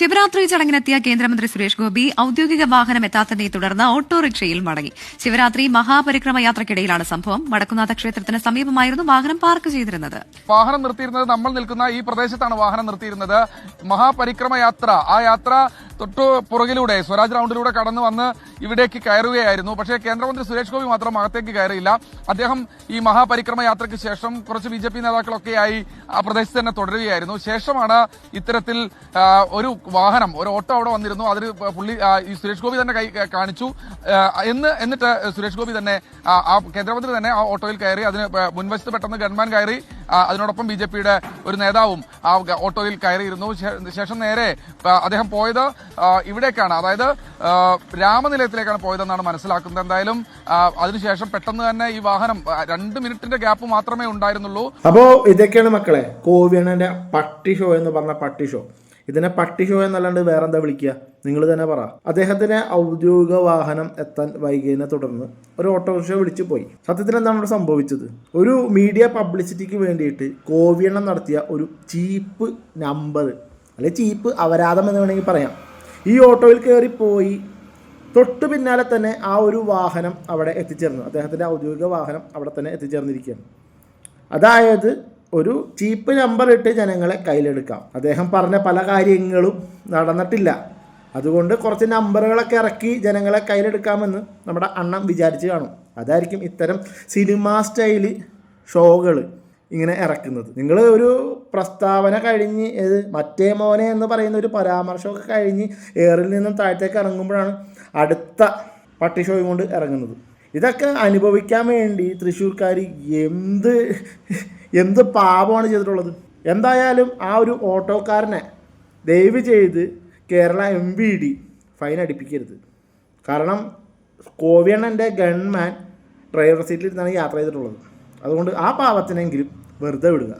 ശിവരാത്രി ചടങ്ങിനെത്തിയ കേന്ദ്രമന്ത്രി സുരേഷ് ഗോപി ഔദ്യോഗിക വാഹനം എത്താത്തതിനെ തുടർന്ന് ഓട്ടോറിക്ഷയിൽ മടങ്ങി. ശിവരാത്രി മഹാപരിക്രമ യാത്രയ്ക്കിടയിലാണ് സംഭവം. വടക്കുംനാഥ ക്ഷേത്രത്തിന് സമീപമായിരുന്നു വാഹനം പാർക്ക് ചെയ്തിരുന്നത്. വാഹനം നിർത്തിയിരുന്നത് നമ്മൾ നിൽക്കുന്ന ഈ പ്രദേശത്താണ് വാഹനം നിർത്തിയിരുന്നത്. മഹാപരിക്രമ യാത്ര, ആ യാത്ര തൊട്ടു പുറകിലൂടെ സ്വരാജ് റൌണ്ടിലൂടെ കടന്നു വന്ന് ഇവിടേക്ക് കയറുകയായിരുന്നു. പക്ഷേ കേന്ദ്രമന്ത്രി സുരേഷ് ഗോപി മാത്രം അകത്തേക്ക് കയറിയില്ല. അദ്ദേഹം ഈ മഹാപരിക്രമ യാത്രയ്ക്ക് ശേഷം കുറച്ച് BJP നേതാക്കളൊക്കെയായി ആ പ്രദേശത്ത് തന്നെ തുടരുകയായിരുന്നു. ശേഷമാണ് ഇത്തരത്തിൽ ഒരു വാഹനം, ഒരു ഓട്ടോ അവിടെ വന്നിരുന്നു. അതിൽ പുള്ളി ഈ സുരേഷ് ഗോപി തന്നെ കാണിച്ചു. എന്നിട്ട് സുരേഷ് ഗോപി തന്നെ ആ കേന്ദ്രമന്ത്രി തന്നെ ആ ഓട്ടോയിൽ കയറി. അതിന് മുൻവശത്ത് പെട്ടെന്ന് ഗൺമാൻ കയറി. അതിനോടൊപ്പം BJPയുടെ ഒരു നേതാവും ആ ഓട്ടോയിൽ കയറിയിരുന്നു. ശേഷം നേരെ അദ്ദേഹം പോയത് ഇവിടേക്കാണ്, അതായത് രാമനിലയത്തിലേക്കാണ് പോയതെന്നാണ് മനസ്സിലാക്കുന്നത്. എന്തായാലും അതിനുശേഷം പെട്ടെന്ന് തന്നെ ഈ വാഹനം 2 മിനിറ്റിന്റെ ഗ്യാപ്പ് മാത്രമേ ഉണ്ടായിരുന്നുള്ളൂ. അപ്പോ ഇതൊക്കെയാണ് മക്കളെ കോവിയണ്ണന്റെ പട്ടി ഷോ എന്ന് പറഞ്ഞ പട്ടി ഷോ. ഇതിനെ പട്ടി ഷോ എന്നല്ലാണ്ട് വേറെന്താ വിളിക്കുക? നിങ്ങൾ തന്നെ പറ. അദ്ദേഹത്തിന് ഔദ്യോഗിക വാഹനം എത്താൻ വൈകിയതിനെ തുടർന്ന് ഒരു ഓട്ടോറിക്ഷ വിളിച്ചു പോയി. സത്യത്തിൽ എന്താണ് ഇവിടെ സംഭവിച്ചത്? ഒരു മീഡിയ പബ്ലിസിറ്റിക്ക് വേണ്ടിയിട്ട് കോവിയണ്ണം നടത്തിയ ഒരു ചീപ്പ് നമ്പർ, അല്ലെങ്കിൽ ചീപ്പ് അപരാധം എന്ന് വേണമെങ്കിൽ പറയാം. ഈ ഓട്ടോയിൽ കയറിപ്പോയി തൊട്ടു പിന്നാലെ തന്നെ ആ ഒരു വാഹനം അവിടെ എത്തിച്ചേർന്നു. അദ്ദേഹത്തിൻ്റെ ഔദ്യോഗിക വാഹനം അവിടെ തന്നെ എത്തിച്ചേർന്നിരിക്കുകയാണ്. അതായത് ഒരു ചീപ്പ് നമ്പർ ഇട്ട് ജനങ്ങളെ കയ്യിലെടുക്കാം. അദ്ദേഹം പറഞ്ഞ പല കാര്യങ്ങളും നടന്നിട്ടില്ല. അതുകൊണ്ട് കുറച്ച് നമ്പറുകളൊക്കെ ഇറക്കി ജനങ്ങളെ കയ്യിലെടുക്കാമെന്ന് നമ്മുടെ അണ്ണൻ വിചാരിച്ച് കാണും. അതായിരിക്കും ഇത്തരം സിനിമാ സ്റ്റൈല് ഷോകൾ ഇങ്ങനെ ഇറക്കുന്നത്. നിങ്ങൾ ഒരു പ്രസ്താവന കഴിഞ്ഞ് മറ്റേ മോനെ എന്ന് പറയുന്ന ഒരു പരാമർശമൊക്കെ കഴിഞ്ഞ് എയറിൽ നിന്നും താഴത്തേക്ക് ഇറങ്ങുമ്പോഴാണ് അടുത്ത പട്ടി ഷോയും കൊണ്ട് ഇറങ്ങുന്നത്. ഇതൊക്കെ അനുഭവിക്കാൻ വേണ്ടി തൃശ്ശൂർക്കാർ എന്ത് പാപമാണ് ചെയ്തിട്ടുള്ളത്. എന്തായാലും ആ ഒരു ഓട്ടോക്കാരനെ ദയവ് ചെയ്ത് കേരള MVD ഫൈൻ അടിപ്പിക്കരുത്. കാരണം കോവിയണ്ണൻ്റെ ഗൺമാൻ ഡ്രൈവർ സീറ്റിൽ ഇരുന്നാണ് യാത്ര ചെയ്തിട്ടുള്ളത്. അതുകൊണ്ട് ആ പാവത്തിനെങ്കിലും വെറുതെ വിടുക.